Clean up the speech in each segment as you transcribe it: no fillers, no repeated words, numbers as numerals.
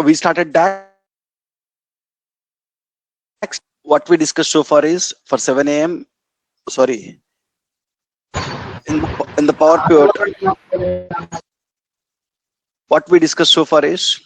we started DAX. What we discussed so far is for 7 a.m. Sorry, in the power pivot, what we discussed so far is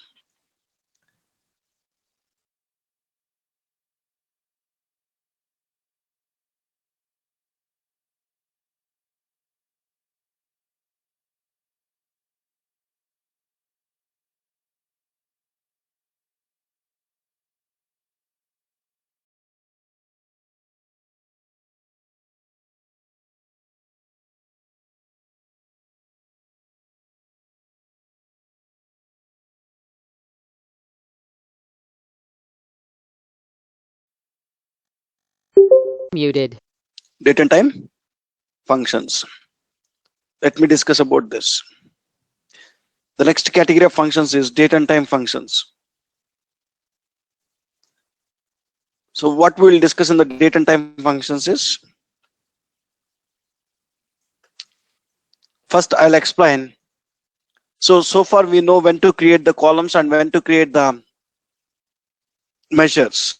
Muted. date and time functions. Let me discuss about this. The next category of functions is date and time functions. So what we will discuss in the date and time functions is, first I'll explain. So far we know when to create the columns and when to create the measures.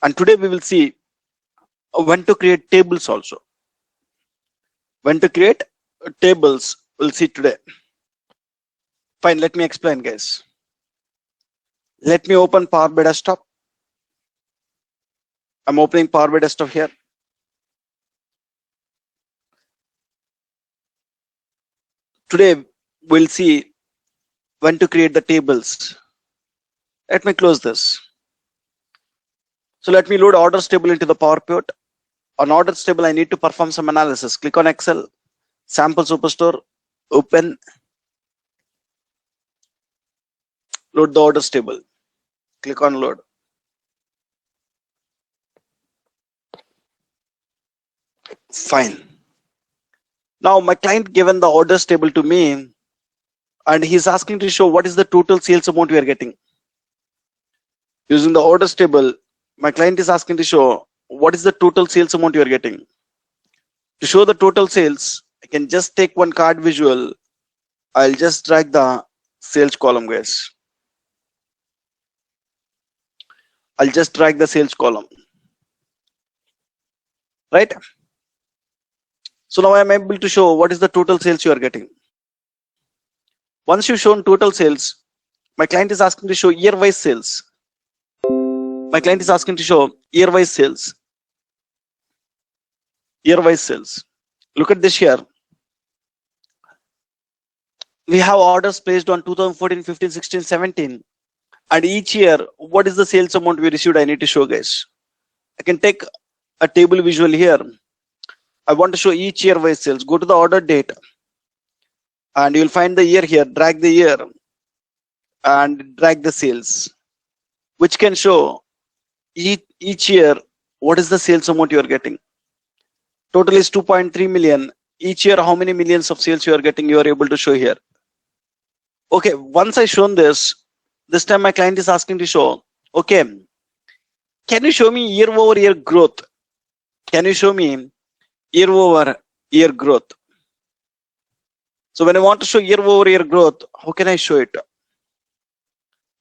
And today we will see when to create tables also. When to create tables, we'll see today. Fine, let me explain, guys. Let me open Power BI Desktop. I'm opening Power BI Desktop here. Today we'll see when to create the tables. Let me close this. So let me load orders table into the Power Pivot. On orders table, I need to perform some analysis. Click on Excel, sample superstore, open, load the orders table. Click on load. Fine. Now my client given the orders table to me and he's asking to show what is the total sales amount we are getting. Using the orders table, my client is asking to show what is the total sales amount you are getting. To show the total sales, I can just take one card visual. I'll just drag the sales column, guys. I'll just drag the sales column. Right? So now I'm able to show what is the total sales you are getting. Once you've shown total sales, my client is asking to show year-wise sales. My client is asking to show year-wise sales. Year-wise sales. Look at this here. We have orders placed on 2014, 15, 16, 17. And each year, what is the sales amount we received? I need to show, guys. I can take a table visual here. I want to show each year-wise sales. Go to the order date. And you'll find the year here. Drag the year. And drag the sales. Which can show each year what is the sales amount you are getting. Total is 2.3 million. Each year, how many millions of sales you are getting, you are able to show here. Okay, once I shown this time my client is asking to show, okay, can you show me year-over-year growth? Can you show me year-over-year growth? So when I want to show year-over-year growth, how can I show it?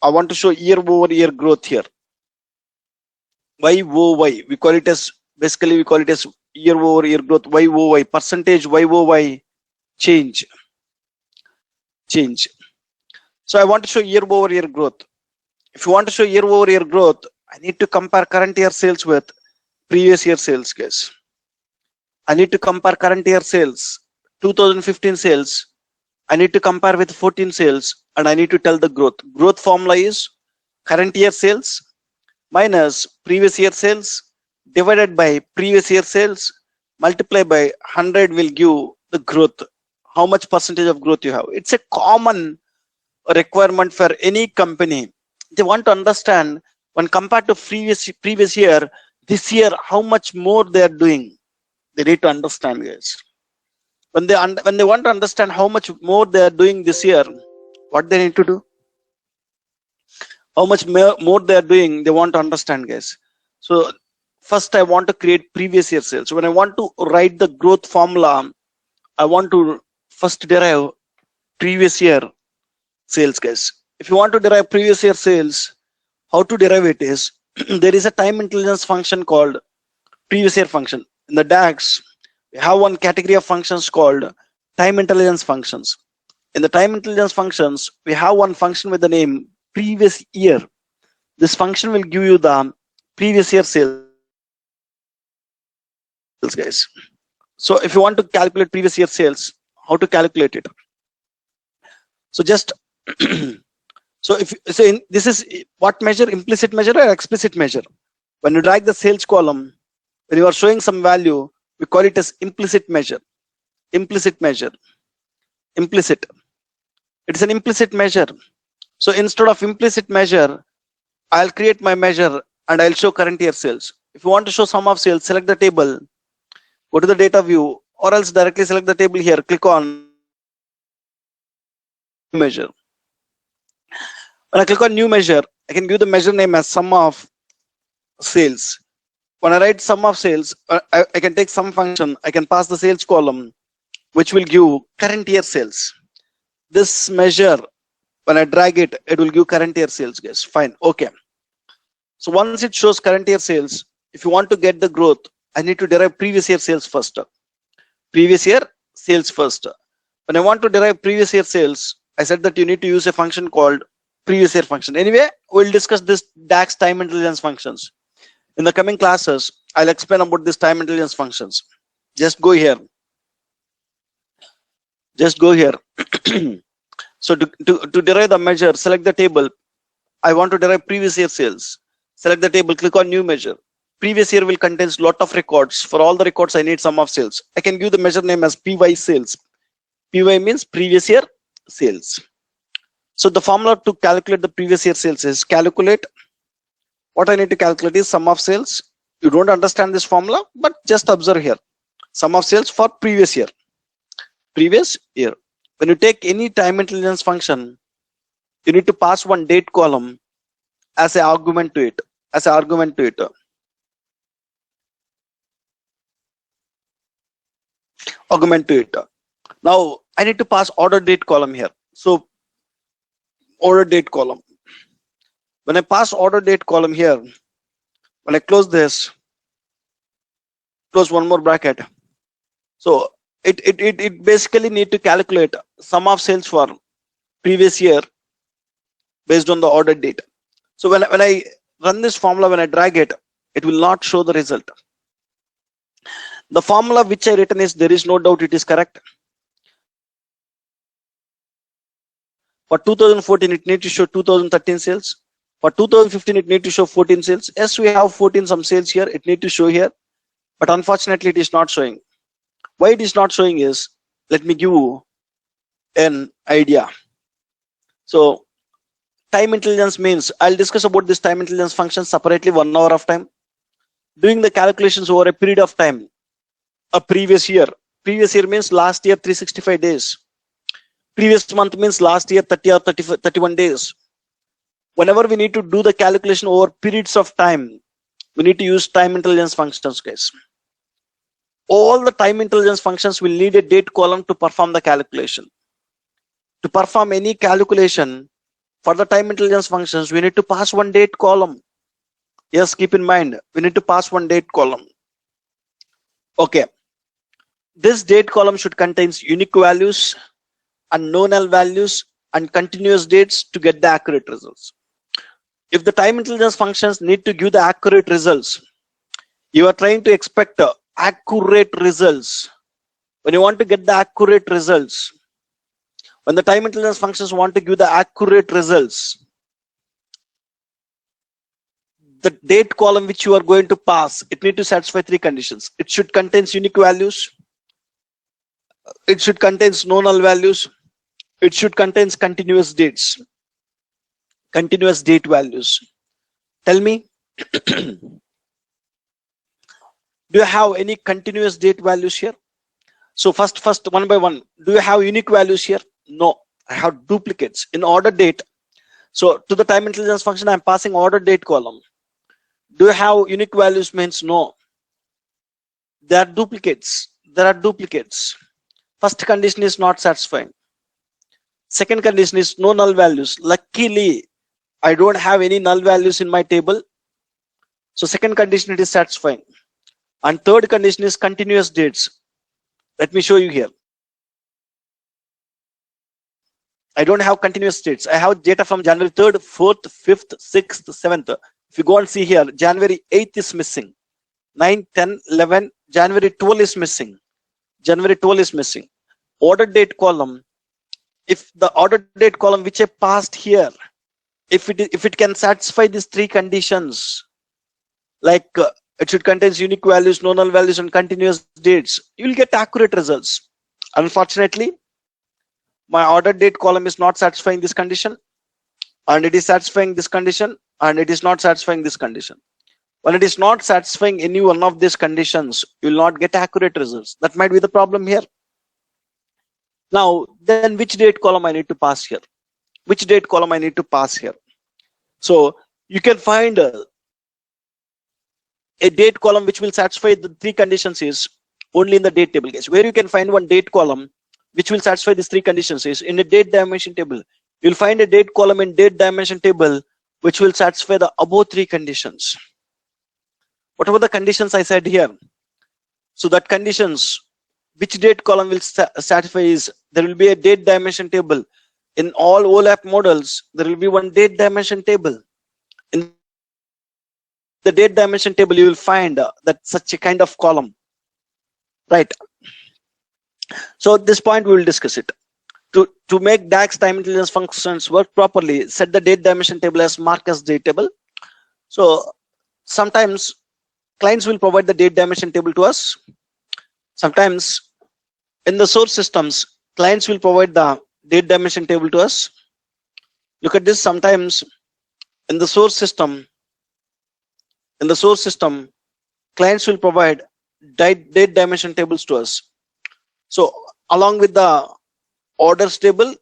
I want to show year-over-year growth here. YOY, we call it as, basically we call it as year-over-year growth. YOY, percentage YOY change. So I want to show year-over-year growth. If you want to show year-over-year growth, I need to compare current year sales with previous year sales, guys. I need to compare current year sales, 2015 sales. I need to compare with 14 sales, and I need to tell the growth. Growth formula is current year sales minus previous year sales divided by previous year sales multiply by 100 will give the growth. How much percentage of growth you have. It's a common requirement for any company. They want to understand when compared to previous year, this year how much more they are doing. They need to understand, guys. When they want to understand how much more they are doing this year, what they need to do? How much more they are doing, they want to understand, guys. So first I want to create previous year sales. When I want to write the growth formula, I want to first derive previous year sales, guys. if you want to derive previous year sales, how to derive it is there is a time intelligence function called previous year function. In the DAX, we have one category of functions called time intelligence functions. In the time intelligence functions, we have one function with the name previous year. This function will give you the previous year sales, guys. So if you want to calculate previous year sales, how to calculate it? So just so if so this is what measure, implicit measure or explicit measure. When you drag the sales column, when you are showing some value, we call it as implicit measure. Implicit measure. Implicit. It's an implicit measure. So instead of implicit measure, I'll create my measure and I'll show current year sales. If you want to show sum of sales, select the table, go to the data view, or else directly select the table here, click on measure. When I click on new measure, I can give the measure name as sum of sales. When I write sum of sales, I can take some function, I can pass the sales column, which will give current year sales. This measure, when I drag it, it will give current year sales, guys. Fine, okay. So once it shows current year sales, if you want to get the growth, I need to derive previous year sales first. Previous year sales first. When I want to derive previous year sales, I said that you need to use a function called previous year function. Anyway, we'll discuss this DAX time intelligence functions. In the coming classes, I'll explain about this time intelligence functions. Just go here. Just go here. So to derive the measure, select the table. I want to derive previous year sales. Select the table, click on new measure. Previous year will contain lot of records. For all the records, I need sum of sales. I can give the measure name as PY sales. PY means previous year sales. So the formula to calculate the previous year sales is calculate. What I need to calculate is sum of sales. You don't understand this formula, but just observe here. Sum of sales for previous year. Previous year. When you take any time intelligence function, you need to pass one date column as an argument to it. As an argument to it. Argument to it. Now I need to pass order date column here. So order date column. When I pass order date column here, when I close this, close one more bracket. So it basically need to calculate sum of sales for previous year based on the order date. So when I run this formula, when I drag it, it will not show the result. The formula which I written is, there is no doubt it is correct. For 2014, it needs to show 2013 sales. For 2015, it needs to show 14 sales. Yes, we have 14 some sales here. It needs to show here. But unfortunately, it is not showing. Why it is not showing is, let me give you an idea. So time intelligence means, I'll discuss about this time intelligence function separately, 1 hour of time. Doing the calculations over a period of time. A previous year. Previous year means last year 365 days. Previous month means last year 30 or 31 days. Whenever we need to do the calculation over periods of time, we need to use time intelligence functions, guys. All the time intelligence functions will need a date column to perform the calculation. To perform any calculation for the time intelligence functions, we need to pass one date column. Yes, keep in mind, we need to pass one date column. Okay. This date column should contain unique values and no-null values and continuous dates to get the accurate results. If the time intelligence functions need to give the accurate results, you are trying to expect accurate results. When you want to get the accurate results, when the time intelligence functions want to give the accurate results, the date column which you are going to pass, it needs to satisfy 3 conditions. It should contain unique values. It should contain no-null values. It should contain continuous dates. Continuous date values. Tell me, do you have any continuous date values here? So first one by one, do you have unique values here? No, I have duplicates in order date. So to the time intelligence function, I'm passing order date column. Do you have unique values? Means no. There are duplicates. There are duplicates. First condition is not satisfying. Second condition is no null values. Luckily, I don't have any null values in my table. So second condition, it is satisfying. And third condition is continuous dates. Let me show you here. I don't have continuous dates. I have data from January 3rd, 4th, 5th, 6th, 7th. If you go and see here, January 8th is missing. 9, 10, 11, January 12 is missing. January 12 is missing. Order date column. If the order date column which I passed here, if it can satisfy these three conditions, like it should contain unique values, no null values, and continuous dates, you will get accurate results. Unfortunately, my order date column is not satisfying this condition, and it is satisfying this condition, and it is not satisfying this condition. When it is not satisfying any one of these conditions, you will not get accurate results. That might be the problem here. Now, then which date column I need to pass here? Which date column I need to pass here? So you can find a date column which will satisfy the three conditions is only in the date table case. Where you can find one date column which will satisfy these three conditions is in a date dimension table. You'll find a date column in date dimension table which will satisfy the above three conditions. Whatever the conditions I said here, so that conditions, which date column will satisfy is there will be a date dimension table. In all OLAP models, there will be one date dimension table. In the date dimension table, you will find that such a kind of column, right? So at this point, we will discuss it. To make DAX time intelligence functions work properly, set the date dimension table as marked as date table. So sometimes clients will provide the date dimension table to us. Sometimes in the source systems, clients will provide the date dimension table to us. Look at this. Sometimes in the source system, clients will provide date dimension tables to us. So along with the orders table,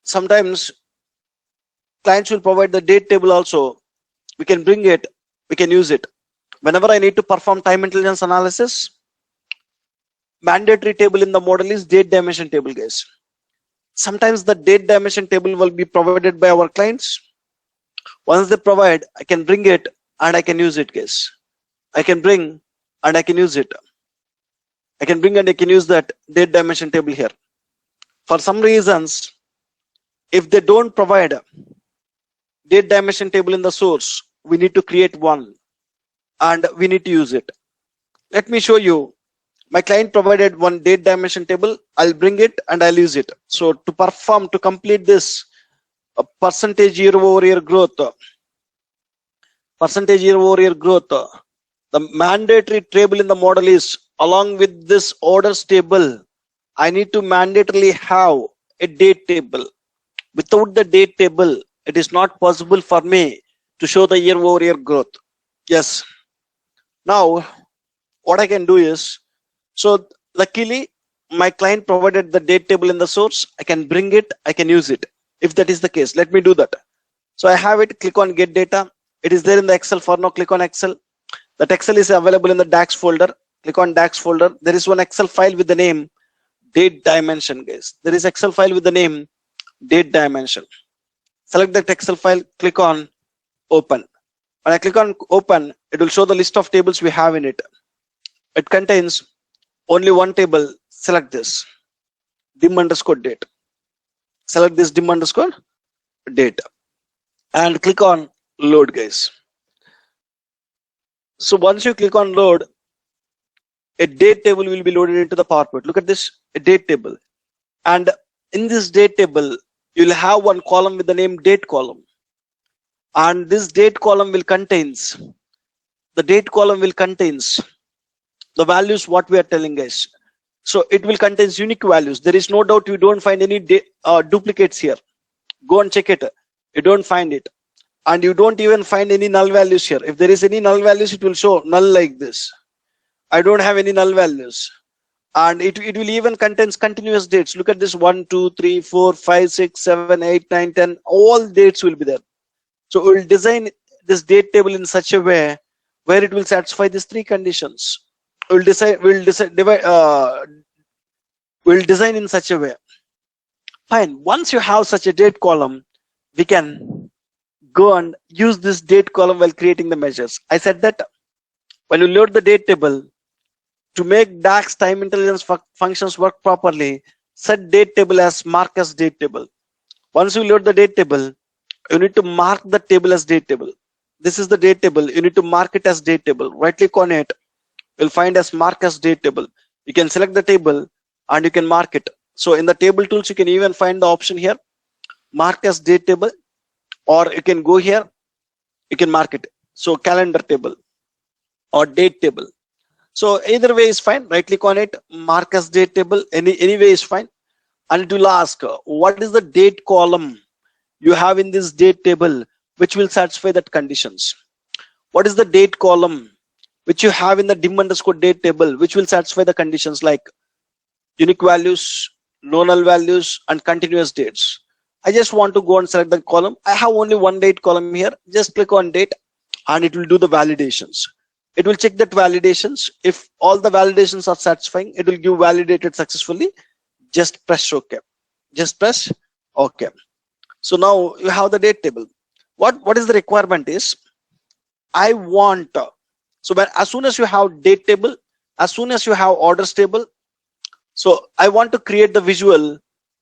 sometimes clients will provide the date table also. We can bring it, we can use it. Whenever I need to perform time intelligence analysis, mandatory table in the model is date dimension table, guys. Sometimes the date dimension table will be provided by our clients. Once they provide, I can bring it and I can use it, guys. I can bring and I can use it. I can bring and I can use that date dimension table here. For some reasons, if they don't provide date dimension table in the source, we need to create one and we need to use it. Let me show you. My client provided one date dimension table. I'll bring it and I'll use it. So to complete this percentage year-over-year growth, the mandatory table in the model is along with this orders table. I need to mandatorily have a date table. Without the date table, it is not possible for me to show the year-over-year growth. Yes. Now, what I can do is, so luckily, my client provided the date table in the source. I can bring it, I can use it. If that is the case, let me do that. So I have it, click on get data. It is there in the Excel. For now, click on Excel. That Excel is available in the DAX folder. Click on DAX folder. There is one Excel file with the name date dimension, guys. There is Excel file with the name date dimension. Select that Excel file, click on open. When I click on open, it will show the list of tables we have in it. It contains only one table. Select this dim underscore date. Select this dim underscore date and click on load, guys. So once you click on load, a date table will be loaded into the PowerPoint. Look at this, a date table. And in this date table, you'll have one column with the name date column. And this date column will contains, the values what we are telling, guys. So it will contain unique values. There is no doubt you don't find any duplicates here. Go and check it. You don't find it. And you don't even find any null values here. If there is any null values, it will show null like this. I don't have any null values. And it will even contains continuous dates. Look at this 1, 2, 3, 4, 5, 6, 7, 8, 9, 10. All dates will be there. So we'll design this date table in such a way where it will satisfy these three conditions. We'll design in such a way Fine. Once you have such a date column, we can go and use this date column while creating the measures. I said that when you load the date table, to make DAX time intelligence functions work properly, set date table as mark as date table. Once you load the date table, you need to mark the table as date table. This is the date table. You need to mark it as date table. Right click on it. You'll find as mark as date table. You can select the table and you can mark it. So in the table tools, you can even find the option here, mark as date table, or you can go here, you can mark it. So calendar table or date table. So either way is fine. Right click on it, mark as date table. Any way is fine. And it will ask, what is the date column you have in this date table which will satisfy that conditions? What is the date column which you have in the dim underscore date table which will satisfy the conditions like unique values, no null values, and continuous dates? I just want to go and select the column. I have only one date column here. Just click on date and it will do the validations. It will check that validations. If all the validations are satisfying, it will give validated successfully. Just press OK. Just press OK. So now you have the date table. What is the requirement is, I want, so when, as soon as you have date table, as soon as you have orders table, so I want to create the visual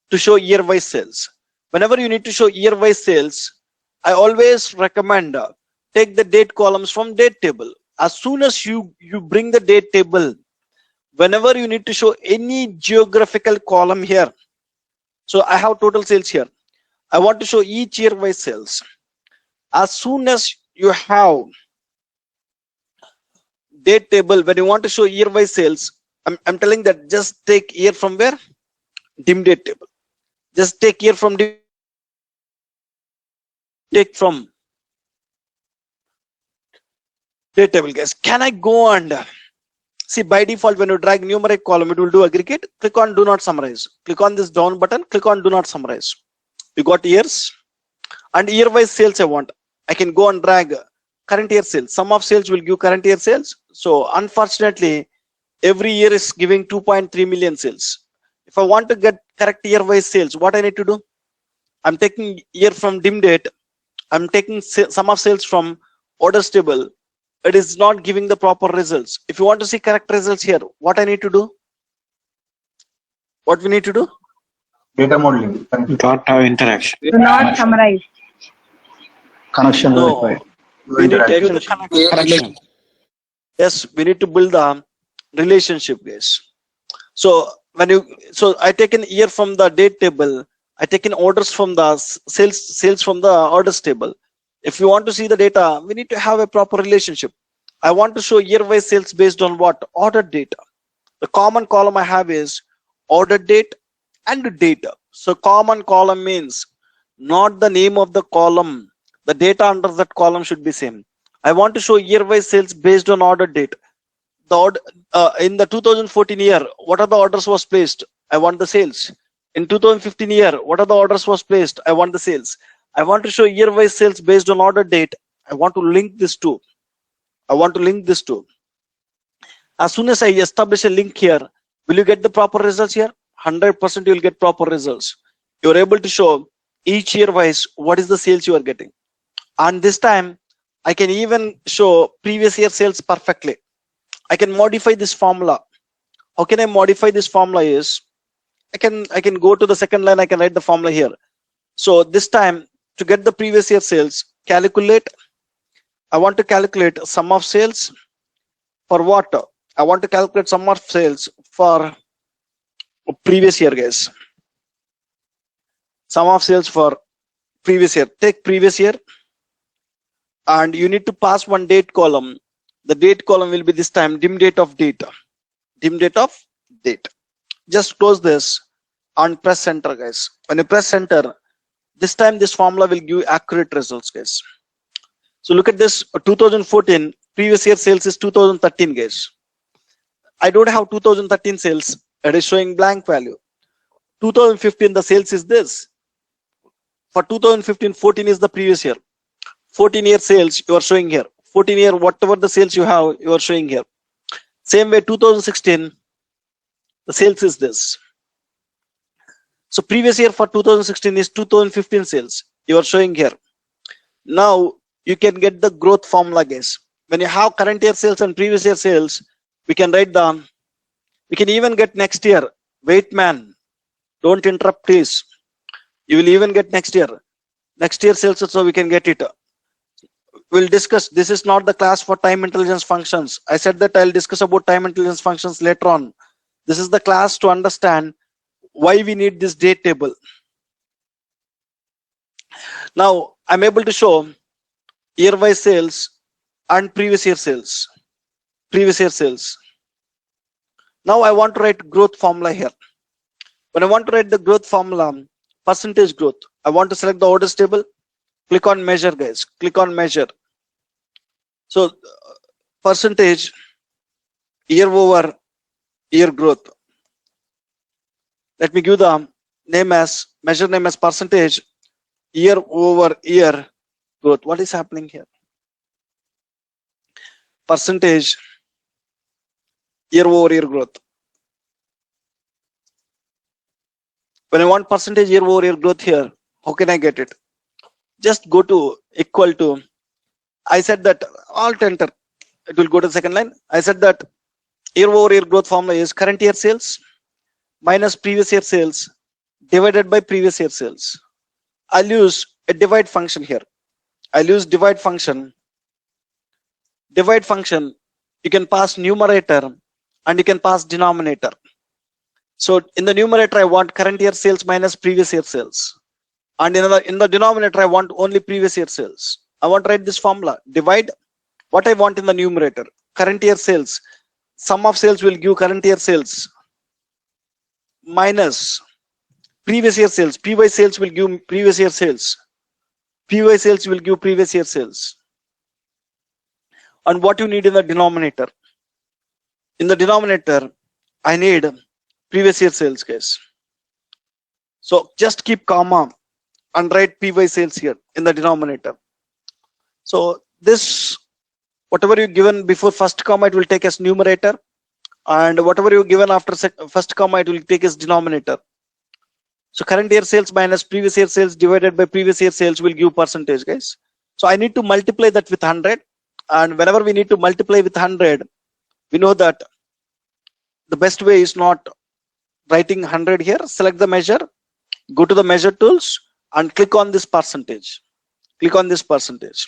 to show year-wise sales. Whenever you need to show year-wise sales, I always recommend take the date columns from date table. As soon as you bring the date table, whenever you need to show any geographical column here, so I have total sales here. I want to show each year-wise sales. As soon as you have date table, when you want to show year-wise sales, I'm telling that just take year from where? Dim date table. Just take year from dim. Take from date table, guys. Can I go and see, by default, when you drag numeric column, it will do aggregate. Click on do not summarize. Click on this down button. Click on do not summarize. You got years and year-wise sales I want. I can go and drag current year sales. Sum of sales will give current year sales. So unfortunately, every year is giving 2.3 million sales. If I want to get correct year-wise sales, what I need to do? I'm taking year from dim date. I'm taking sum of sales from orders table. It is not giving the proper results. If you want to see correct results here, what I need to do? What we need to do? Data modeling. Dot have interaction. Do not summarize. Connection No. verified. We need to give the connection. Yes, we need to build the relationship, guys. So when I take an year from the date table, I take in orders from the sales from the orders table. If you want to see the data, we need to have a proper relationship. I want to show year-wise sales based on what? Order data. The common column I have is order date and data. So common column means not the name of the column. The data under that column should be same. I want to show year-wise sales based on order date. The order, in the 2014 year, what are the orders was placed? I want the sales. In 2015 year, what are the orders was placed? I want the sales. I want to show year-wise sales based on order date. I want to link this to. As soon as I establish a link here, will you get the proper results here? 100% you will get proper results. You are able to show each year-wise what is the sales you are getting. And this time, I can even show previous year sales perfectly. I can modify this formula. How can I modify this formula is, I can go to the second line, I can write the formula here. So this time, to get the previous year sales, calculate. I want to calculate sum of sales for what? I want to calculate sum of sales for previous year, guys. Sum of sales for previous year. Take previous year and you need to pass one date column. The date column will be this time dim date of data. Dim date of date. Just close this and press enter, guys. When you press enter, this time this formula will give accurate results, guys. So look at this 2014 previous year sales is 2013, guys. I don't have 2013 sales. It is showing blank value. 2015 the sales is this. For 2015, 14 is the previous year. 14 year sales you are showing here. 14 year whatever the sales you have, you are showing here. Same way 2016, the sales is this. So previous year for 2016 is 2015 sales. You are showing here. Now you can get the growth formula, guys. When you have current year sales and previous year sales, we can write down. We can even get next year. Wait, man. Don't interrupt, please. You will even get next year. Next year sales also we can get it. We'll discuss. This is not the class for time intelligence functions. I said that I'll discuss about time intelligence functions later on. This is the class to understand why we need this date table. Now I'm able to show year-wise sales and previous year sales. Previous year sales. Now I want to write growth formula here. When I want to write the growth formula, percentage growth, I want to select the orders table. Click on measure, guys. Click on measure. So percentage year over year growth. Let me give the name as measure name as percentage year over year growth. What is happening here? Percentage year over year growth. When I want percentage year over year growth here, how can I get it? Just go to equal to. I said that alt enter. It will go to the second line. I said that year over year growth formula is current year sales minus previous year sales divided by previous year sales. I'll use a divide function here. I'll use divide function. Divide function, you can pass numerator and you can pass denominator. So in the numerator, I want current year sales minus previous year sales. And in the denominator, I want only previous year sales. I want to write this formula. Divide what I want in the numerator. Current year sales. Sum of sales will give current year sales minus previous year sales. PY sales will give previous year sales. PY sales will give previous year sales. And what you need in the denominator? In the denominator, I need previous year sales, guys. So just keep comma and write PY sales here in the denominator. So this, whatever you given before first comma, it will take as numerator, and whatever you given after first comma, it will take as denominator. So current year sales minus previous year sales divided by previous year sales will give percentage, guys. So I need to multiply that with 100, and whenever we need to multiply with 100, we know that the best way is not writing 100 here. Select the measure, go to the measure tools and click on this percentage. Click on this percentage.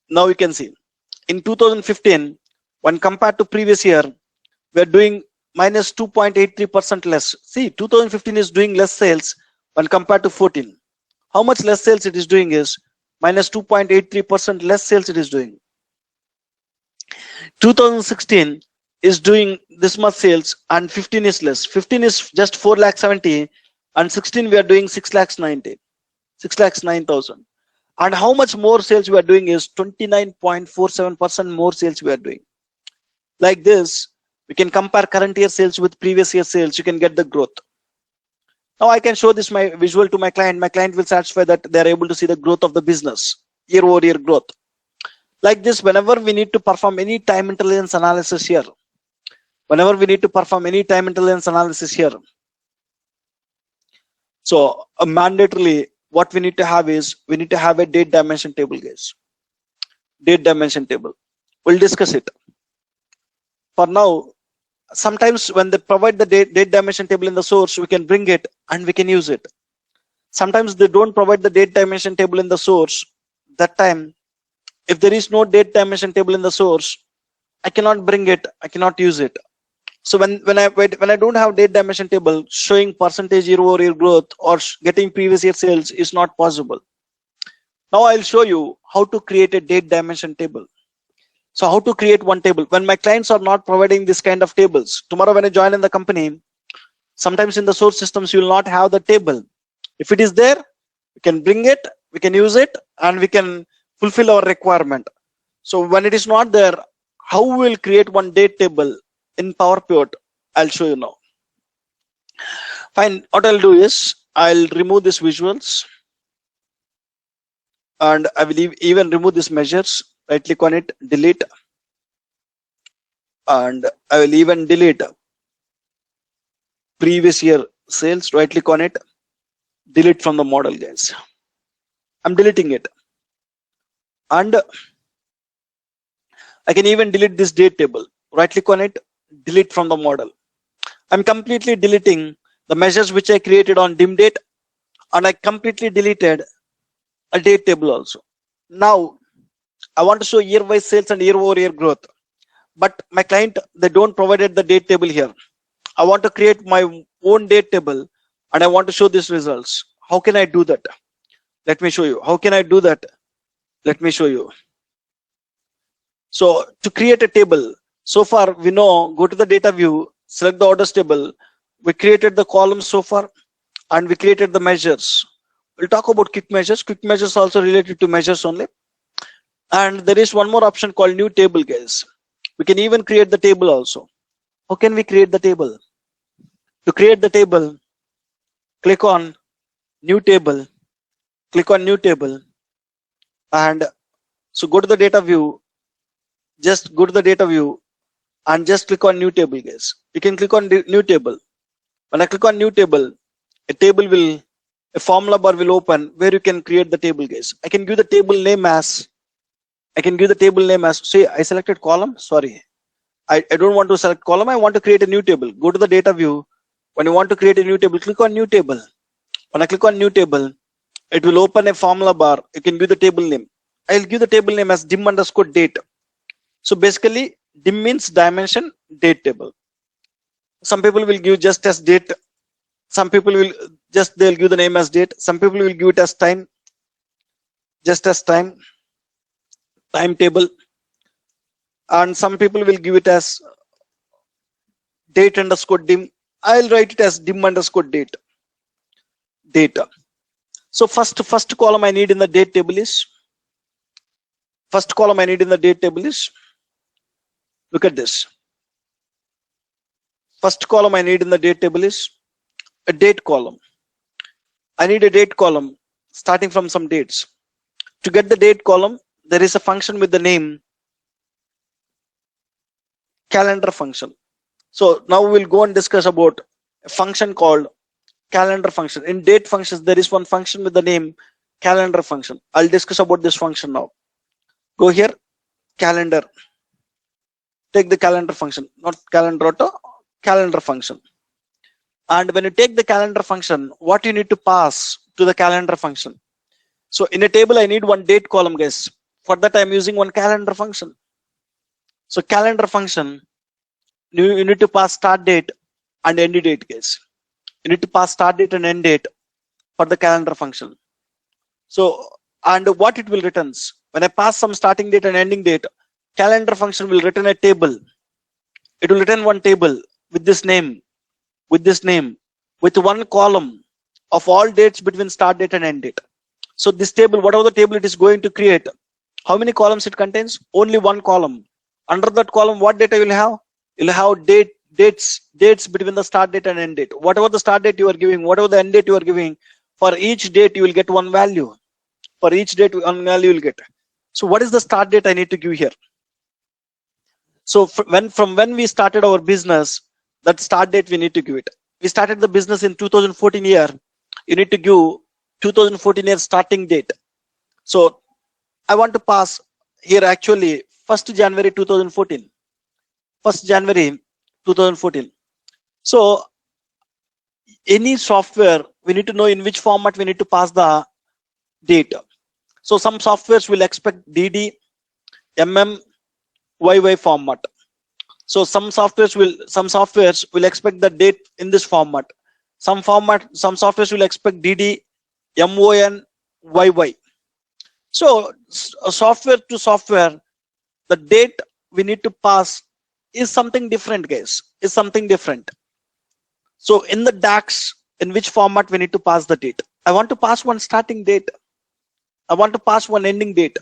Now you can see in 2015, when compared to previous year, we are doing minus 2.83% less. See, 2015 is doing less sales when compared to 14. How much less sales it is doing is minus 2.83% less sales it is doing. 2016 is doing this much sales and 15 is less. 15 is just 4,70,000 and 16 we are doing 6,90,000, 6,09,000. And how much more sales we are doing is 29.47% more sales we are doing. Like this, we can compare current year sales with previous year sales. You can get the growth. Now I can show this my visual to my client. My client will satisfy that they are able to see the growth of the business, year over year growth. Like this, whenever we need to perform any time intelligence analysis here, so mandatorily what we need to have is we need to have a date dimension table, guys. Date dimension table. We'll discuss it. For now, sometimes when they provide the date dimension table in the source, we can bring it and we can use it. Sometimes they don't provide the date dimension table in the source. That time, if there is no date dimension table in the source, I cannot bring it, I cannot use it. So when I don't have date dimension table, showing percentage year over year growth or getting previous year sales is not possible. Now I'll show you how to create a date dimension table. So how to create one table when my clients are not providing this kind of tables. Tomorrow when I join in the company, sometimes in the source systems you will not have the table. If it is there, we can bring it, we can use it, and we can fulfill our requirement. So when it is not there, how we will create one date table in PowerPoint, I'll show you now. Fine. What I'll do is I'll remove these visuals and I will even remove these measures. Right click on it, delete, and I will even delete previous year sales. Right click on it, delete from the model, guys. I'm deleting it. And I can even delete this date table. Right click on it, delete from the model. I'm completely deleting the measures which I created on dim date, and I completely deleted a date table also. Now I want to show year-wise sales and year-over-year growth, but my client, they don't provided the date table here. I want to create my own date table and I want to show these results. How can I do that? Let me show you. How can I do that? Let me show you. So to create a table, so far we know, go to the data view, select the orders table. We created the columns so far and we created the measures. We'll talk about quick measures. Quick measures also related to measures only. And there is one more option called new table, guys. We can even create the table also. How can we create the table? To create the table, click on new table, click on new table, and so go to the data view, just go to the data view and just click on new table, guys. You can click on new table. When I click on new table, a formula bar will open where you can create the table, guys. I can give the table name as, say I selected column, sorry. I don't want to select column, I want to create a new table. Go to the data view. When you want to create a new table, click on new table. When I click on new table, it will open a formula bar. You can give the table name. I'll give the table name as dim underscore date. So basically, dim means dimension, date table. Some people will give just as date. Some people will just, they'll give the name as date. Some people will give it as time, just as time table. And some people will give it as date underscore dim. I'll write it as dim underscore date. Data. So first column I need in the date table is, look at this. First column I need in the date table is a date column. I need a date column starting from some dates. To get the date column, there is a function with the name calendar function. So now we'll go and discuss about a function called calendar function. In date functions, there is one function with the name calendar function. I'll discuss about this function now. Go here, calendar. Take the calendar function, not calendar auto, calendar function. And when you take the calendar function, what you need to pass to the calendar function? So in a table, I need one date column, guys. For that, I'm using one calendar function. So calendar function, you need to pass start date and end date, guys. You need to pass start date and end date for the calendar function. So, and what it will returns, when I pass some starting date and ending date, calendar function will return a table. It will return one table with this name, with one column of all dates between start date and end date. So this table, whatever the table it is going to create, how many columns it contains? Only one column. Under that column, what data you'll have? You'll have dates between the start date and end date. Whatever the start date you are giving, whatever the end date you are giving, for each date you will get one value. For each date, one value you will get. So what is the start date I need to give here? So from when we started our business, that start date we need to give it. We started the business in 2014 year. You need to give 2014 year starting date. So I want to pass here actually 1st January 2014. 1st January 2014. So any software, we need to know in which format we need to pass the data. So some softwares will expect DD, MM, YY format. So some softwares will expect the date in this format. Some softwares will expect DD, MON, YY. So software to software, the date we need to pass is something different, guys. Is something different. So in the DAX, in which format we need to pass the date? I want to pass one starting date. I want to pass one ending date.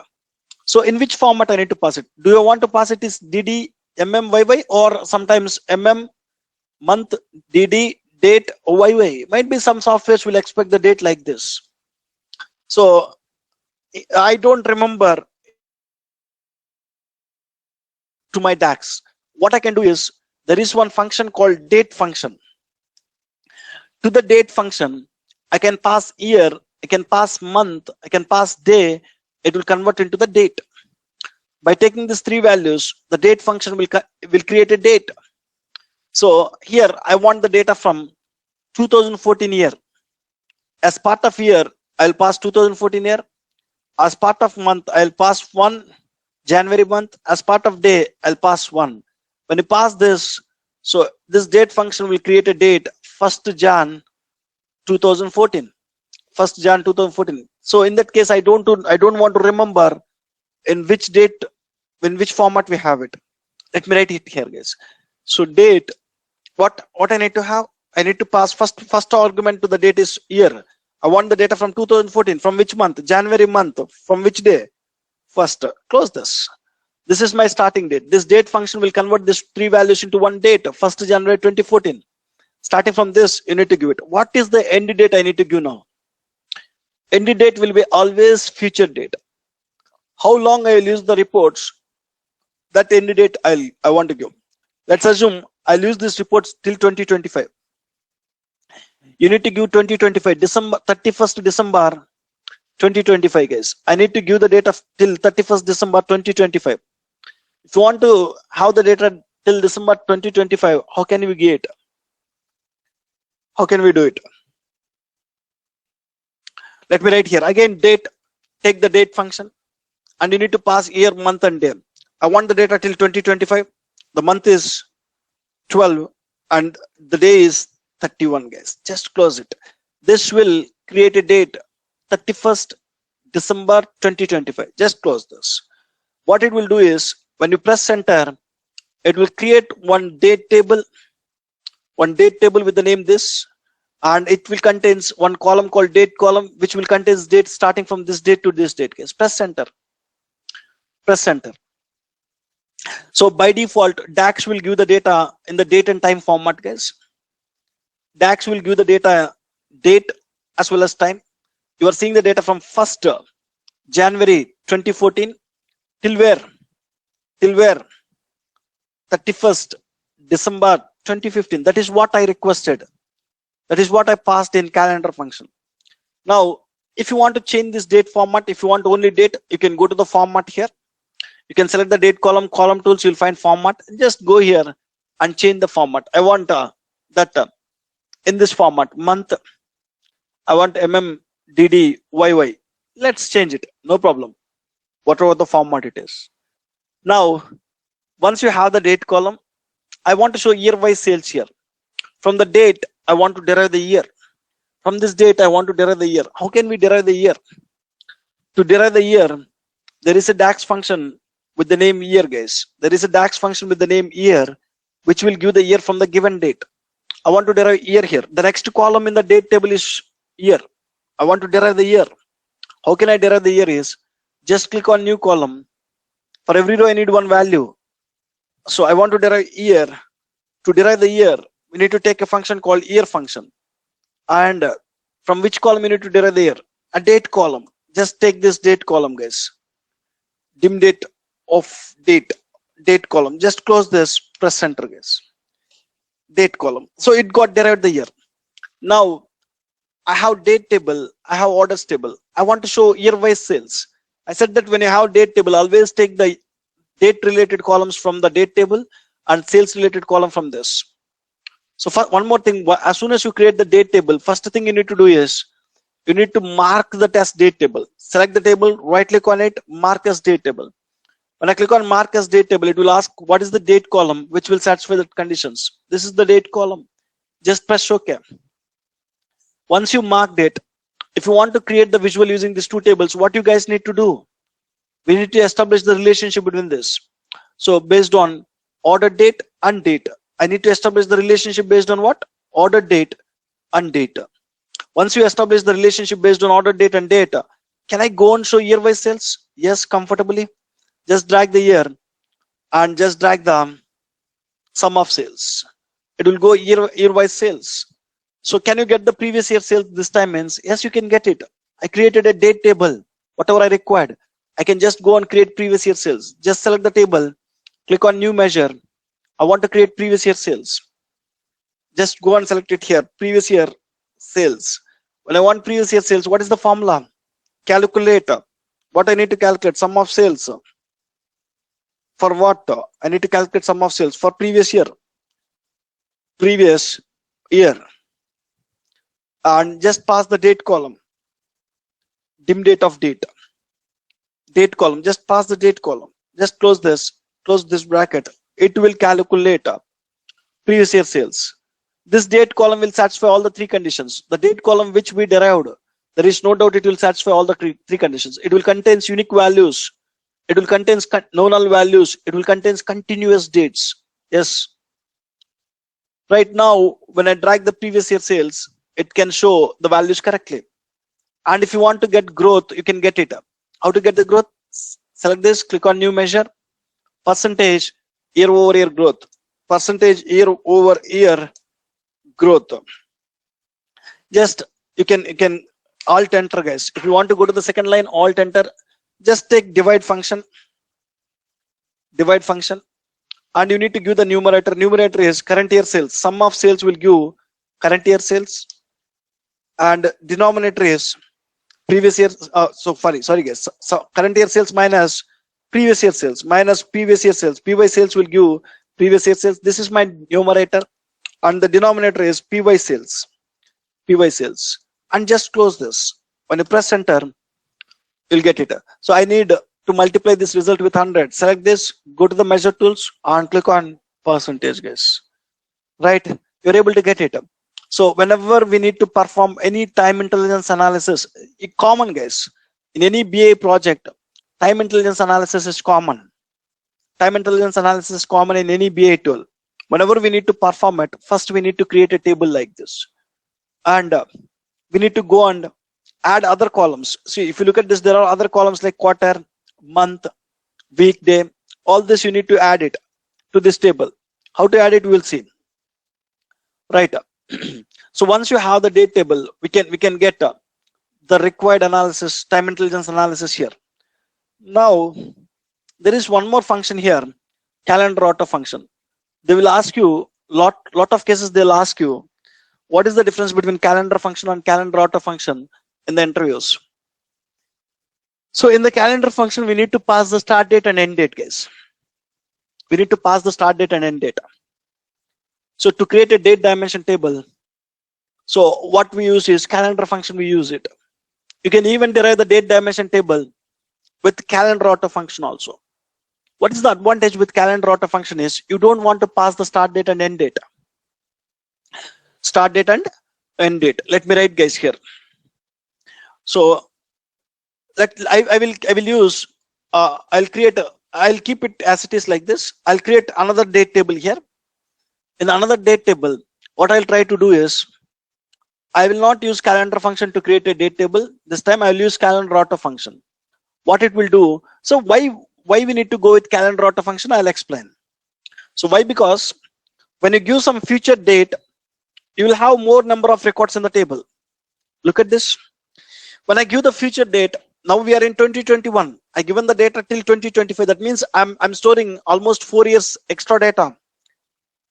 So in which format I need to pass it? Do you want to pass it is DD, YY, or sometimes month, DD, date, YY? Might be some softwares will expect the date like this. So I don't remember to my DAX. What I can do is, there is one function called date function. To the date function, I can pass year, I can pass month, I can pass day. It will convert into the date. By taking these three values, the date function will create a date. So here I want the data from 2014 year. As part of year, I'll pass 2014 year. As part of month, I'll pass 1 January month. As part of day, I'll pass 1. When you pass this, so this date function will create a date 1st Jan 2014. 1st Jan 2014. So in that case, I don't want to remember in which date, in which format we have it. Let me write it here, guys. So date, what I need to have, I need to pass first argument to the date is year. I want the data from 2014. From which month? January month. From which day? First. Close this. This is my starting date. This date function will convert these three values into one date, 1st January 2014. Starting from this, you need to give it. What is the end date I need to give now? End date will be always future date. How long I will use the reports, that end date I want to give. Let's assume I'll use these reports till 2025. You need to give 2025, December 31st December 2025, guys. I need to give the data till 31st December 2025. If you want to have the data till December 2025, how can we get it? How can we do it? Let me write here again date. Take the date function and you need to pass year, month and day. I want the data till 2025. The month is 12 and the day is 31, guys. Just close it. This will create a date 31st December 2025. Just close this. What it will do is when you press enter, it will create one date table with the name this, and it will contains one column called date column, which will contains date starting from this date to this date, guys. Press enter. Press enter. So by default, DAX will give the data in the date and time format, guys. DAX will give the data date as well as time. You are seeing the data from 1st January 2014 till where? Till where? 31st December 2015. That is what I requested. That is what I passed in calendar function. Now, if you want to change this date format, if you want only date, you can go to the format here. You can select the date column tools. You'll find format. Just go here and change the format. I want that in this format month. I want MMDDYY. Let's change it. No problem. Whatever the format it is. Now, once you have the date column, I want to show year-wise sales here. From the date, I want to derive the year. From this date, I want to derive the year. How can we derive the year? To derive the year, there is a DAX function with the name year, guys. There is a DAX function with the name year, which will give the year from the given date. I want to derive year here. The next column in the date table is year. I want to derive the year. How can I derive the year is just click on new column. For every row, I need one value. So I want to derive year. To derive the year, we need to take a function called year function. And from which column you need to derive the year? A date column. Just take this date column, guys. Dim date of date column. Just close this, press enter, guys. Date column. So it got derived the year. Now I have date table, I have orders table. I want to show year-wise sales. I said that when you have date table, always take the date related columns from the date table and sales related column from this. So one more thing, as soon as you create the date table, first thing you need to do is you need to mark that as date table. Select the table, right click on it, mark as date table. When I click on mark as date table, it will ask what is the date column which will satisfy the conditions. This is the date column. Just press OK. Once you marked it, if you want to create the visual using these two tables, what you guys need to do? We need to establish the relationship between this. So based on order date and date, I need to establish the relationship based on what? Order date and date. Once you establish the relationship based on order date and date, can I go and show year-wise sales? Yes, comfortably. Just drag the year and just drag the sum of sales. It will go year-wise sales. So can you get the previous year sales this time? Means yes, you can get it. I created a date table, whatever I required. I can just go and create previous year sales. Just select the table, click on new measure. I want to create previous year sales. Just go and select it here, previous year sales. When I want previous year sales, what is the formula? Calculate. What I need to calculate? Sum of sales. For what? I need to calculate sum of sales for previous year. Previous year. And just pass the date column. Dim date of date. Date column. Just pass the date column. Just close this bracket. It will calculate previous year sales. This date column will satisfy all the three conditions. The date column which we derived, there is no doubt it will satisfy all the three conditions. It will contain unique values. It will contain nominal values. It will contain continuous dates. Yes. Right now, when I drag the previous year sales, it can show the values correctly. And if you want to get growth, you can get it. How to get the growth? Select this, click on new measure, percentage year over year growth, percentage year over year growth. Just you can alt enter, guys. If you want to go to the second line, alt enter. Just take divide function, and you need to give the numerator. Numerator is current year sales. Sum of sales will give current year sales, and denominator is previous year. Sorry guys. So current year sales minus previous year sales minus previous year sales. PY sales will give previous year sales. This is my numerator, and the denominator is PY sales. And just close this. When you press enter, you'll get it. So I need to multiply this result with 100. Select this, go to the measure tools and click on percentage, guys. Right? You're able to get it. So whenever we need to perform any time intelligence analysis, common, guys. In any BA project, time intelligence analysis is common. Time intelligence analysis is common in any BA tool. Whenever we need to perform it, first we need to create a table like this. And we need to go and add other columns. See, if you look at this, there are other columns like quarter, month, week, day. All this you need to add it to this table. How to add it, we will see. Right. So once you have the date table, we can get the required analysis, time intelligence analysis here. Now, there is one more function here, calendar auto function. They will ask you, lot of cases they'll ask you, what is the difference between calendar function and calendar auto function in the interviews. So in the calendar function, we need to pass the start date and end date, guys. We need to pass the start date and end date. So to create a date dimension table, so what we use is calendar function, we use it. You can even derive the date dimension table with calendar auto function also. What is the advantage with calendar auto function is you don't want to pass the start date and end date. Start date and end date. Let me write, guys, here. So I will use I'll keep it as it is like this. I'll create another date table here. In another date table, what I'll try to do is I will not use calendar function to create a date table. This time I'll use calendar auto function. What it will do, so why we need to go with calendar auto function, I'll explain. So why? Because when you give some future date, you will have more number of records in the table. Look at this. When I give the future date, now we are in 2021. I given the data till 2025. That means I'm storing almost 4 years extra data.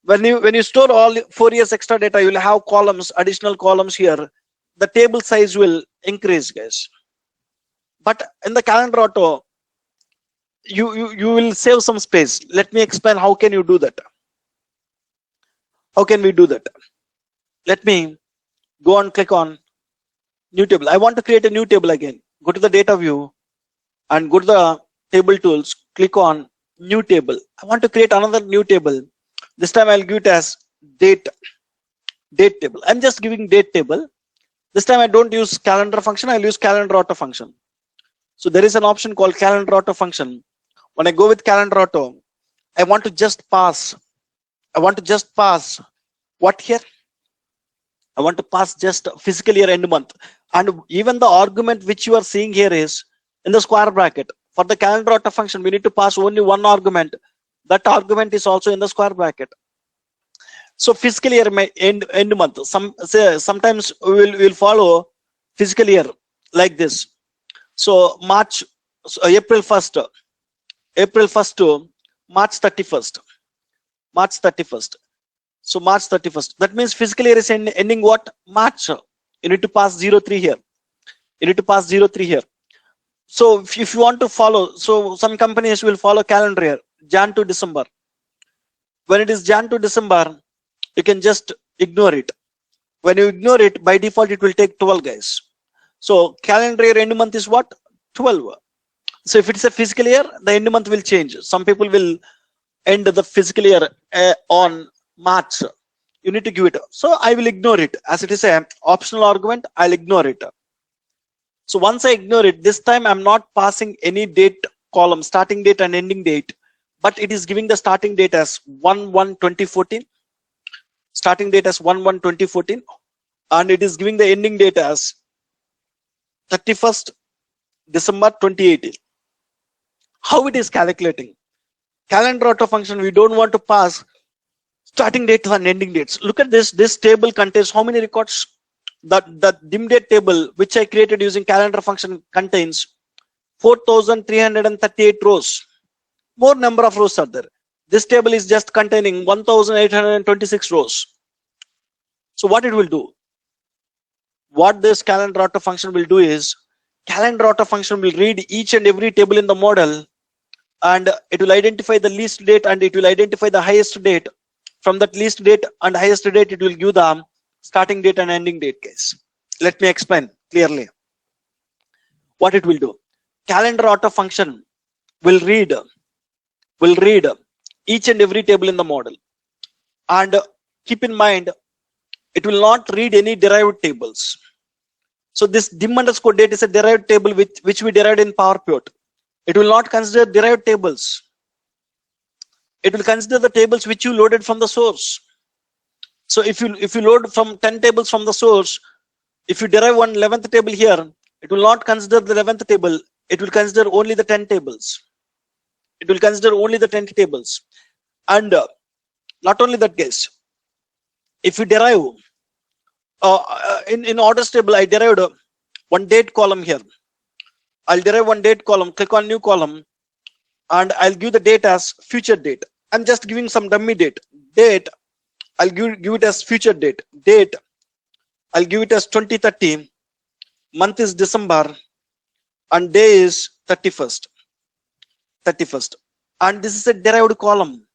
When you store all 4 years extra data, you will have columns, additional columns here. The table size will increase, guys. But in the calendar auto, you will save some space. Let me explain how can you do that. How can we do that? Let me go and click on new table. I want to create a new table again. Go to the data view and go to the table tools. Click on new table. I want to create another new table. This time I'll give it as date table. I'm just giving date table. This time I don't use calendar function. I'll use calendar auto function. So there is an option called calendar auto function. When I go with calendar auto, I want to just pass. What here? I want to pass just fiscal year end month. And even the argument which you are seeing here is in the square bracket. For the calendar auto function, we need to pass only one argument. That argument is also in the square bracket. So fiscal year may end month. Sometimes we will follow fiscal year like this. So April 1st to March 31st. So March 31st. That means fiscal year is ending what? March. You need to pass 03 here. You need to pass 03 here. So if you want to follow, so some companies will follow calendar year, Jan to December. When it is Jan to December, you can just ignore it. When you ignore it, by default, it will take 12, guys. So calendar year end month is what? 12. So if it's a fiscal year, the end month will change. Some people will end the fiscal year on March. You need to give it. So I will ignore it. As it is a optional argument, I'll ignore it. So once I ignore it, this time I'm not passing any date column, starting date and ending date, but it is giving the starting date as 1/1/2014, starting date as 1/1/2014, and it is giving the ending date as 31st December 2018. How it is calculating? Calendar auto function, we don't want to pass starting dates and ending dates. Look at this. This table contains how many records? The dim date table, which I created using calendar function, contains 4,338 rows. More number of rows are there. This table is just containing 1,826 rows. So what it will do? What this calendar auto function will do is, calendar auto function will read each and every table in the model, and it will identify the least date and it will identify the highest date. From that least date and highest date, it will give the starting date and ending date, guys. Let me explain clearly what it will do. Calendar auto function will read each and every table in the model, and keep in mind, it will not read any derived tables. So this dim underscore date is a derived table which we derived in Power Pivot. It will not consider derived tables. It will consider the tables which you loaded from the source. So if you load from 10 tables from the source, if you derive one 11th table here, it will not consider the 11th table. It will consider only the 10 tables. It will consider only the 10 tables. And not only that, guys, if you derive in orders table, I derived one date column here. I'll derive one date column, click on new column, and I'll give the date as future date. I'm just giving some dummy date. I'll give it as future date. Date, I'll give it as 2030. Month is December, and day is 31st. And this is a derived column.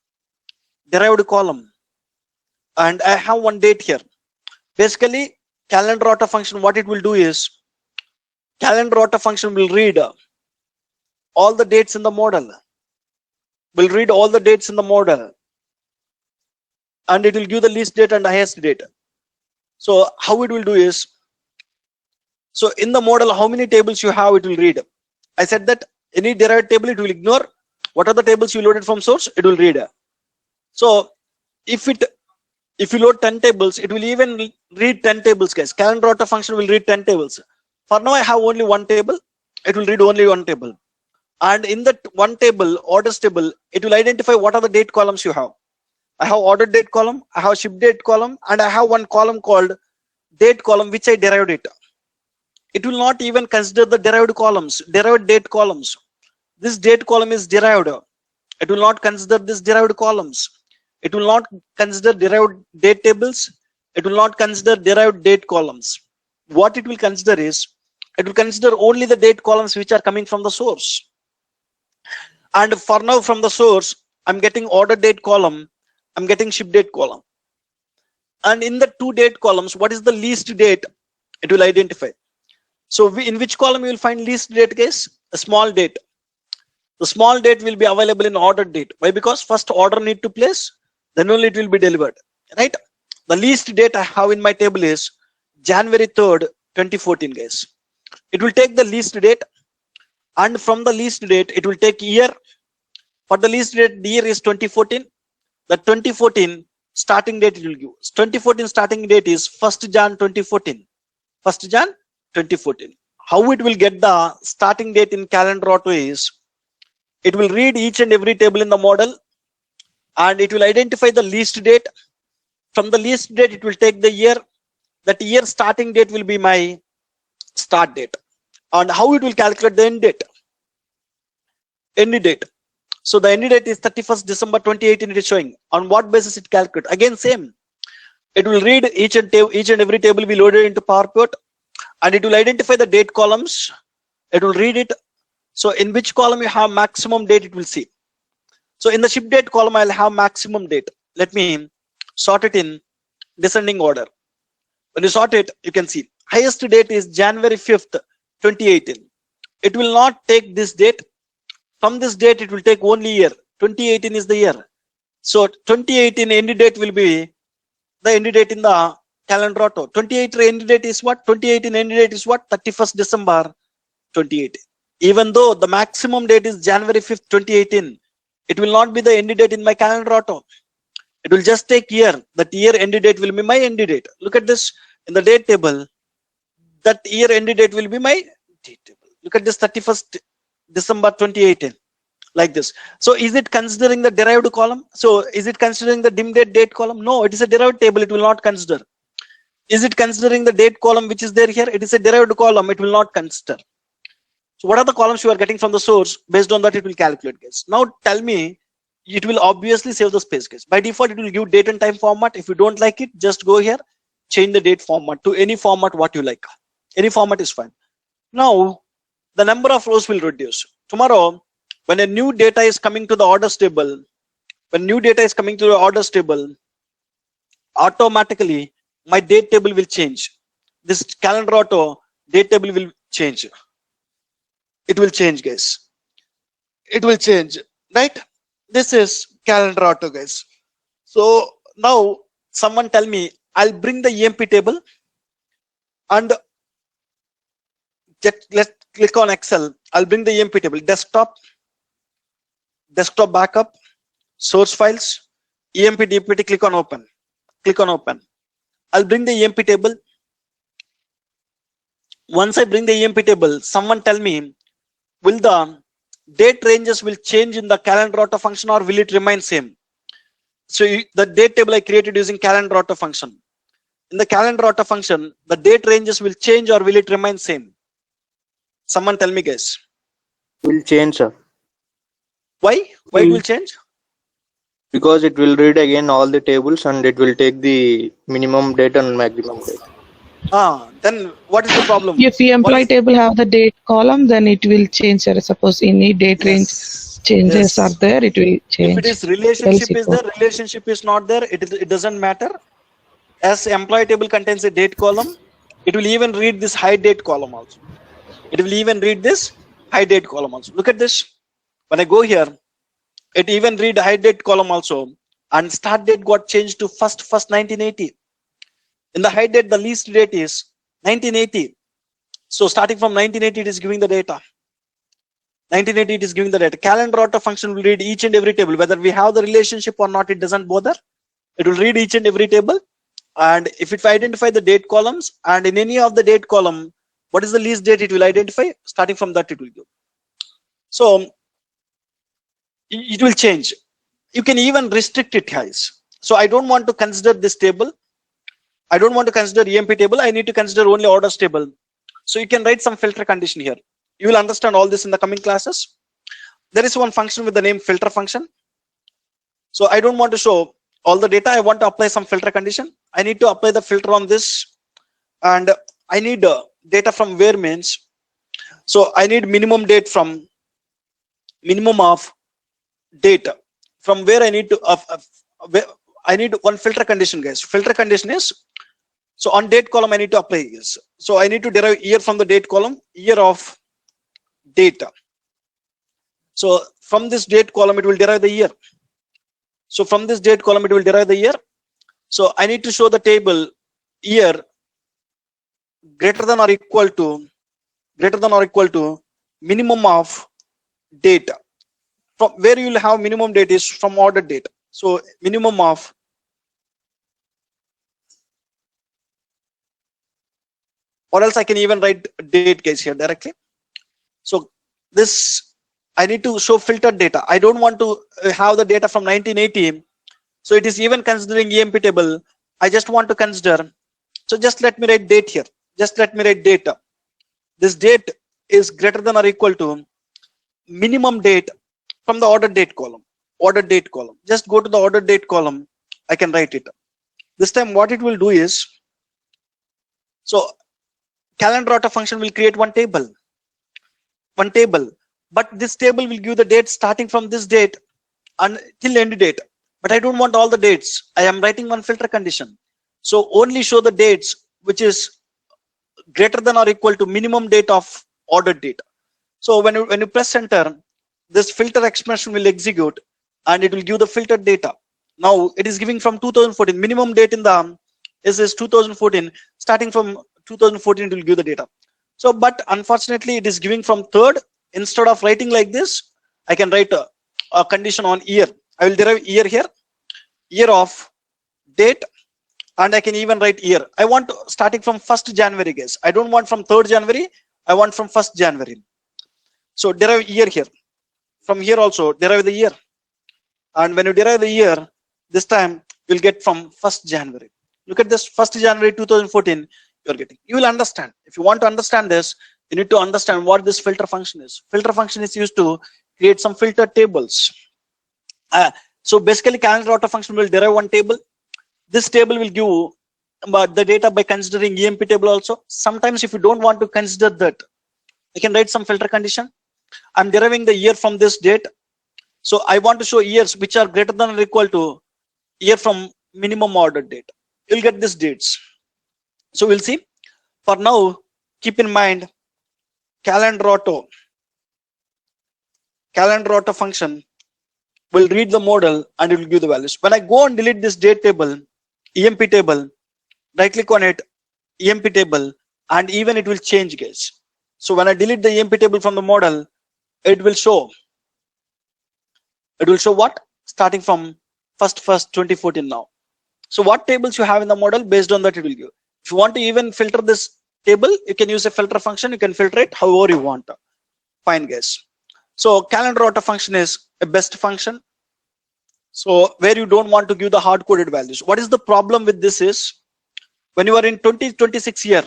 And I have one date here. Basically, calendar auto function, what it will do is, calendar auto function will read all the dates in the model. And it will give the least date and highest date. So how it will do is, so in the model, how many tables you have, it will read. I said that any derived table, it will ignore. What are the tables you loaded from source? It will read. So if you load 10 tables, it will even read 10 tables, guys. Calendar auto function will read 10 tables. For now, I have only one table. It will read only one table. And in that one table, orders table, it will identify what are the date columns you have. I have order date column, I have ship date column, and I have one column called date column, which I derived it. It will not even consider the derived columns, derived date columns. This date column is derived. It will not consider this derived columns. It will not consider derived date tables. It will not consider derived date columns. What it will consider is, it will consider only the date columns which are coming from the source. And for now, from the source, I'm getting order date column, I'm getting ship date column. And in the two date columns, what is the least date? It will identify. So in which column you will find least date, guys? A small date. The small date will be available in order date. Why? Because first order need to place, then only it will be delivered, right? The least date I have in my table is January 3rd, 2014, guys. It will take the least date, and from the least date, it will take year. For the least date, the year is 2014. The 2014 starting date it will give. 2014 starting date is 1st Jan 2014. 1st Jan 2014. How it will get the starting date in calendar auto is, it will read each and every table in the model, and it will identify the least date. From the least date, it will take the year. That year starting date will be my start date. And how it will calculate the end date? End date. So the end date is 31st December 2018. It is showing. On what basis it calculates? Again, same. It will read each and every table we loaded into PowerPoint, and it will identify the date columns. It will read it. So in which column you have maximum date, it will see. So in the ship date column, I'll have maximum date. Let me sort it in descending order. When you sort it, you can see highest date is January 5th, 2018. It will not take this date. From this date, it will take only year. 2018 is the year. So 2018 end date will be the end date in the calendar auto. 2018 end date is what? 2018 end date is what? 31st December 2018. Even though the maximum date is January 5th, 2018, it will not be the end date in my calendar auto. It will just take year. That year end date will be my end date. Look at this in the date table. That year end date will be my date table. Look at this 31st December 2018. Like this. So is it considering the derived column? So is it considering the dim date column? No, it is a derived table. It will not consider. Is it considering the date column which is there here? It is a derived column. It will not consider. So what are the columns you are getting from the source? Based on that, it will calculate, guys. Now tell me, it will obviously save the space, guys. By default, it will give date and time format. If you don't like it, just go here, change the date format to any format what you like. Any format is fine. Now the number of rows will reduce. Tomorrow, when a new data is coming to the orders table, automatically my date table will change. This calendar auto date table will change. It will change, guys. It will change, right? This is calendar auto, guys. So now someone tell me, I'll bring the EMP table and let's click on Excel. I'll bring the EMP table, desktop backup, source files, EMP DPT, click on open. I'll bring the EMP table. Once I bring the EMP table, someone tell me, will the date ranges will change in the calendar auto function or will it remain same? So the date table I created using calendar auto function. In the calendar auto function, the date ranges will change or will it remain same? Someone tell me, guys. Will change, sir. Why? Why it will change? Because it will read again all the tables and it will take the minimum date and maximum date. Then what is the problem? If the employee table have the date column, then it will change, sir. Suppose any date range changes are there, it will change. If it is relationship is there, relationship is not there, it doesn't matter. As employee table contains a date column, it will even read this high date column also. Look at this. When I go here, it even read high date column also, and start date got changed to first 1980. In the high date, the least date is 1980. So starting from 1980, it is giving the data. 1980, it is giving the data. Calendar auto function will read each and every table, whether we have the relationship or not, it doesn't bother. It will read each and every table, and if it identify the date columns, and in any of the date column, what is the least date it will identify, starting from that it will give. So it will change. You can even restrict it, guys. So I don't want to consider this table. I don't want to consider EMP table. I need to consider only orders table. So you can write some filter condition here. You will understand all this in the coming classes. There is one function with the name filter function. So I don't want to show all the data. I want to apply some filter condition. I need to apply the filter on this, and I need data from where means. So I need minimum date from minimum of data from where I need to I need one filter condition, guys. Filter condition is, so on date column I need to apply this. So I need to derive year from the date column, year of data. So from this date column it will derive the year. So from this date column it will derive the year. So I need to show the table year greater than or equal to minimum of data. From where you will have minimum date is from ordered date. So minimum of or else I can even write date case here directly. So this I need to show filtered data. I don't want to have the data from 1980. So it is even considering EMP table. I just want to consider. So just let me write date here. Just let me write data. This date is greater than or equal to minimum date from the ordered date column. Ordered date column. Just go to the ordered date column. I can write it. This time what it will do is, so calendar auto function will create one table, but this table will give the date starting from this date and till end date. But I don't want all the dates. I am writing one filter condition. So only show the dates which is greater than or equal to minimum date of ordered date. So when you press enter, this filter expression will execute and it will give the filtered data. Now it is giving from 2014. Minimum date in the is 2014. Starting from 2014, it will give the data. So, but unfortunately, it is giving from third. Instead of writing like this, I can write a condition on year. I will derive year here, year of date, and I can even write year. I want starting from 1st January, guys. I don't want from 3rd January. I want from 1st January. So derive year here. From here also derive the year. And when you derive the year, this time you'll get from 1st January. Look at this, 1st January 2014. You're getting. You will understand. If you want to understand this, you need to understand what this filter function is. Filter function is used to create some filter tables. So basically, calendar auto function will derive one table. This table will give the data by considering EMP table also. Sometimes if you don't want to consider that, you can write some filter condition. I'm deriving the year from this date. So I want to show years which are greater than or equal to year from minimum ordered date. You'll get these dates. So we'll see. For now, keep in mind calendar auto function will read the model and it will give the values. When I go and delete this date table, EMP table, right click on it, EMP table, and even it will change, guys. So when I delete the EMP table from the model, it will show what? Starting from 1st 2014 now. So what tables you have in the model, based on that it will give. If you want to even filter this table, you can use a filter function. You can filter it however you want. Fine, guys. So calendar auto function is a best function. So where you don't want to give the hard coded values. What is the problem with this is, when you are in 2026 year,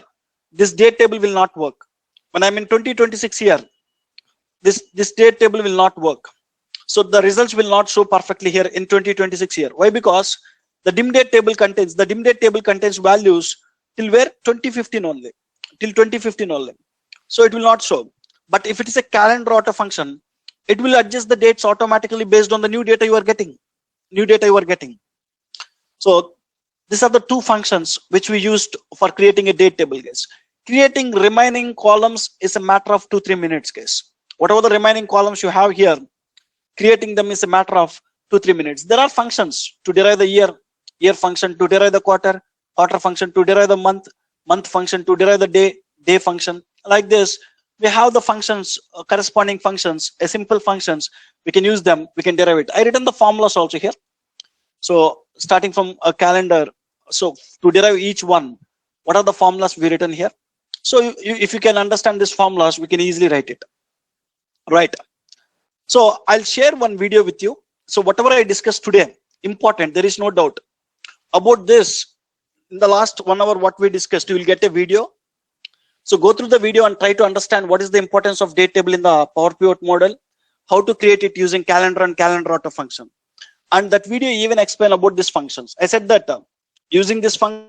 this date table will not work. When I'm in 2026 year, this date table will not work. So the results will not show perfectly here in 2026 year. Why? Because the dim date table contains values till where? 2015 only. Till 2015 only. So it will not show. But if it is a calendar auto function, it will adjust the dates automatically based on the new data you are getting. So these are the two functions which we used for creating a date table, guys. Creating remaining columns is a matter of 2-3 minutes, guys. Whatever the remaining columns you have here, creating them is a matter of 2-3 minutes. There are functions to derive the year function to derive the quarter function to derive the month function to derive the day function. Like this, we have the functions, corresponding functions, a simple functions. We can use them, we can derive it. I written the formulas also here. So starting from a calendar, so to derive each one, what are the formulas we written here? So if you can understand these formulas, we can easily write it. Right. So I'll share one video with you. So whatever I discussed today, important, there is no doubt about this. In the last 1 hour, what we discussed, you will get a video. So go through the video and try to understand what is the importance of date table in the Power Pivot model, how to create it using calendar and calendar auto function. And that video even explain about these functions. I said that using this function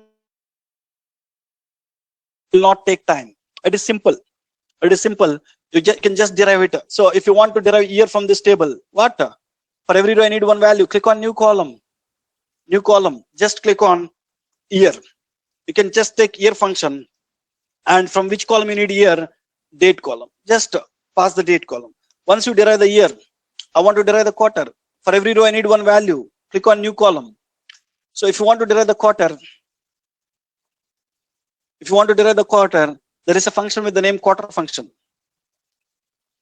will not take time. It is simple. You can just derive it. So if you want to derive year from this table, what? For every row I need one value. Click on new column. Just click on year. You can just take year function, and from which column you need year? Date column. Just pass the date column. Once you derive the year, I want to derive the quarter. For every row I need one value. Click on new column. So if you want to derive the quarter, there is a function with the name quarter function.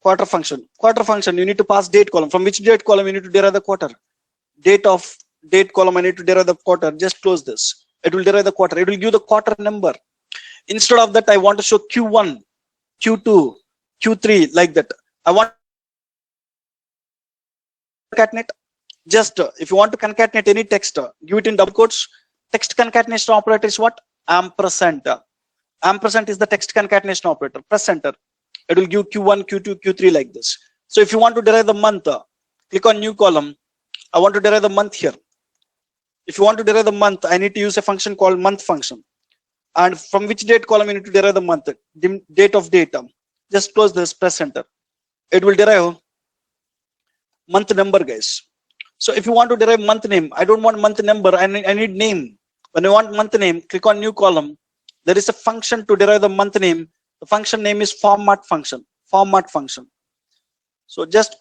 Quarter function, you need to pass date column. From which date column you need to derive the quarter? Date column, I need to derive the quarter. Just close this. It will derive the quarter. It will give the quarter number. Instead of that, I want to show Q1, Q2, Q3, like that. I want to concatenate. Just if you want to concatenate any text, give it in double quotes. Text concatenation operator is what? Ampersand. Ampersand is the text concatenation operator. Press enter. It will give Q1, Q2, Q3 like this. So if you want to derive the month, click on new column. I want to derive the month here. If you want to derive the month, I need to use a function called month function. And from which date column you need to derive the month? Date of data. Just close this, press enter. It will derive month number, guys. So if you want to derive month name, I don't want month number, I need name. When I want month name, click on new column. There is a function to derive the month name. The function name is format function. Format function. So just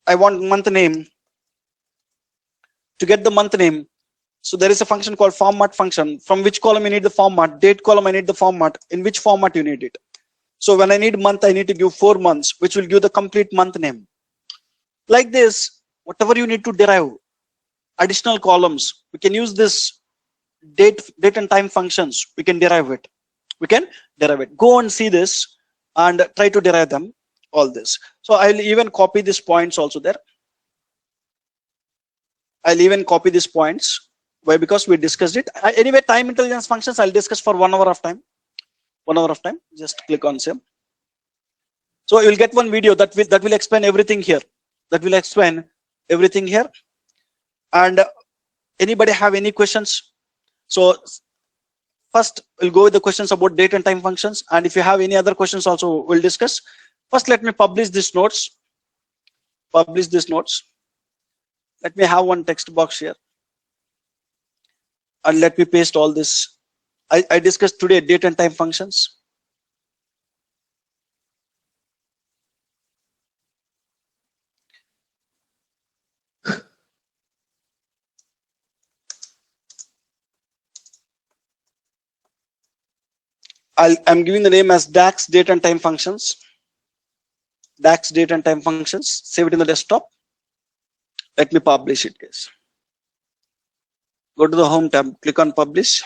I want month name. To get the month name, so there is a function called format function. From which column you need the format? Date column I need the format. In which format you need it? So when I need month, I need to give 4 months, which will give the complete month name. Like this, whatever you need to derive, additional columns, we can use this date and time functions. We can derive it. Go and see this and try to derive them. All this. So I'll even copy these points also there. I'll even copy these points. Why? Because we discussed it. Anyway, time intelligence functions I'll discuss for 1 hour of time. 1 hour of time. Just click on same. So you'll get one video that will explain everything here. And anybody have any questions? So first we'll go with the questions about date and time functions. And if you have any other questions also, we'll discuss. First, let me publish these notes. Let me have one text box here. And let me paste all this. I discussed today date and time functions. I'm giving the name as DAX date and time functions. DAX date and time functions. Save it in the desktop. Let me publish it, guys. Go to the home tab, click on publish.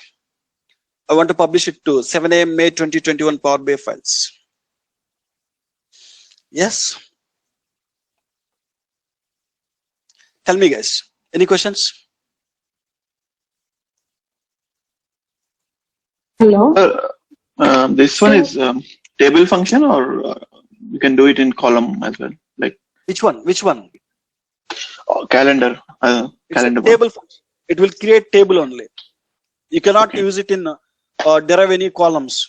I want to publish it to 7 a.m. May 2021 Power BI files. Yes. Tell me, guys, any questions? Hello. This one is table function, or you can do it in column as well, like Which one? calendar. It's Calendar. a table function. It will create table only. You cannot use it in derive any columns.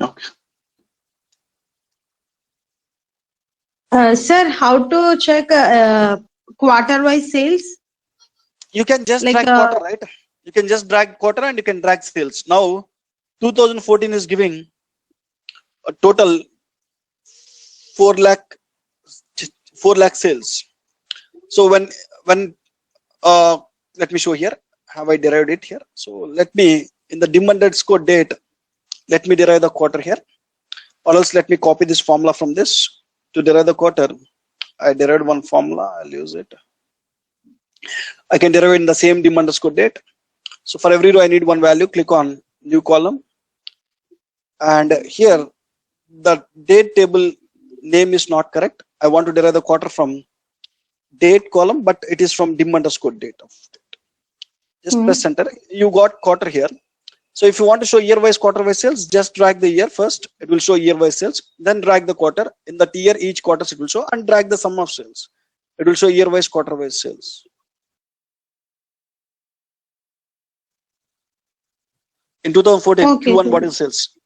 Okay. Sir, how to check quarter-wise sales? You can just Like, drag quarter, right? You can just drag quarter and you can drag sales. Now, 2014 is giving a total 4 lakh sales. So when let me show here. Have I derived it here? So let me, in the dim underscore date, let me derive the quarter here. Or else let me copy this formula from this to derive the quarter. I derived one formula. I'll use it. I can derive it in the same dim underscore date. So for every row I need one value. Click on new column. And here the date table name is not correct. I want to derive the quarter from date column, but it is from dim underscore date of date. Just press enter. You got quarter here. So if you want to show year wise, quarter wise sales, just drag the year first. It will show year wise sales. Then drag the quarter. In that year, each quarter it will show, and drag the sum of sales. It will show year wise, quarter wise sales. In 2014, Okay, Q1 sir. what is sales?